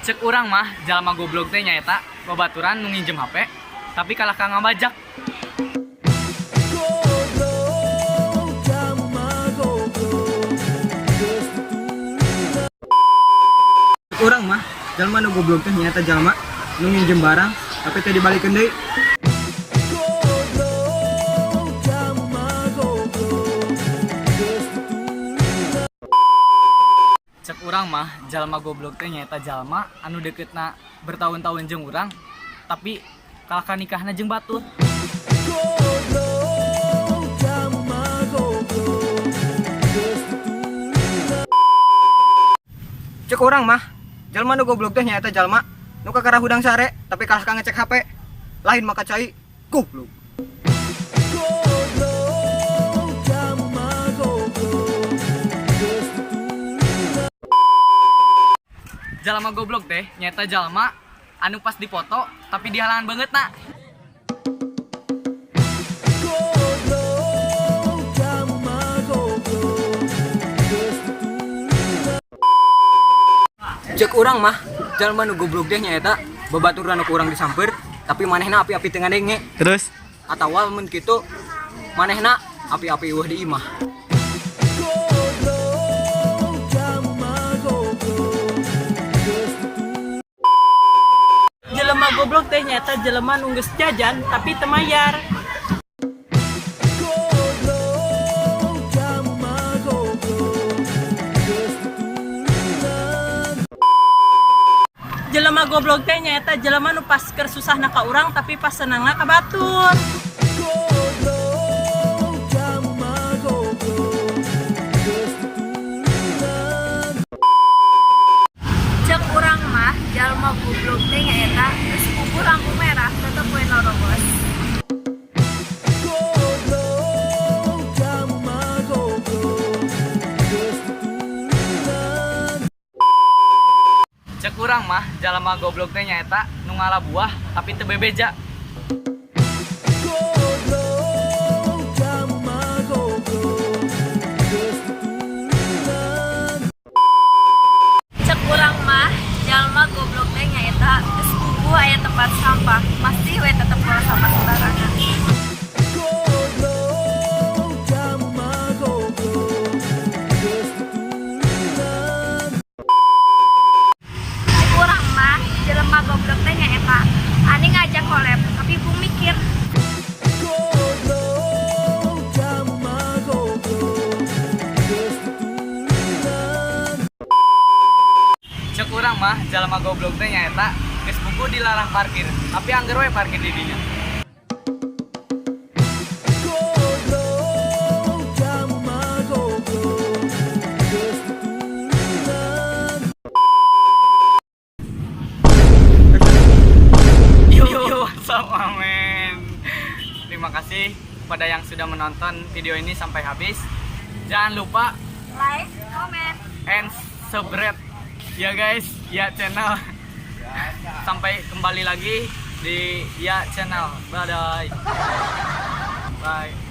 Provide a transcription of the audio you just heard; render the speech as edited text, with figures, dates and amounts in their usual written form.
Cek urang mah jalma goblok teh nyaeta babaturan nu nginjem HP tapi kalah ka ngabajak. Cek urang mah jalma nu goblok teh nyaeta jalma nu nginjem barang tapi teh dibalikeun deui. Cek urang mah jalma goblok teh nyaeta jalma anu deketna bertahun-tahun jeung urang tapi kalah ka nikahna jeung batur. Cek urang mah jalma nu goblok teh nyaeta jalma nu kakara hudang sare tapi kalah ka ngecek HP. Lain maka cai goblok. Jalma goblok teh nyaeta jalma anu pas dipoto tapi di halangan banget na. Cek urang mah jalma nu goblok teh nyaeta babaturan nu urang disamper tapi manehna api-api teu ngadenge. Terus Atawa mun kitu manehna api-api eueuh di imah. Jelema goblok teh nyata jelema nu geus jajan tapi teu mayar. Jelema goblok teh nyata jelema nu pas keur susahna ka urang tapi pas senangna ka batur. Cek urang mah jalma goblok teh nyaeta geus puguh lampu merah tetep we norobos. cek urang mah jalma goblok teh nyaeta nu ngalah buah tapi teu bebeja. Cek urang mah jalma goblok teh nyaeta geus puguh aya tempat sampah pasti we tetep buang sampah sembarangan. Cek urang mah jalma goblok teh nyaeta ani ngajak collab tapi bung mikir. Cek urang mah jalma goblok teh nyaeta geus puguh dilarang parkir tapi angger we parkir di dinya. Yo, WhatsApp amen. Terima kasih kepada yang sudah menonton video ini sampai habis. Jangan lupa Like, comment. and subscribe ya guys, ya channel. Sampai kembali lagi di ya channel. Bye bye.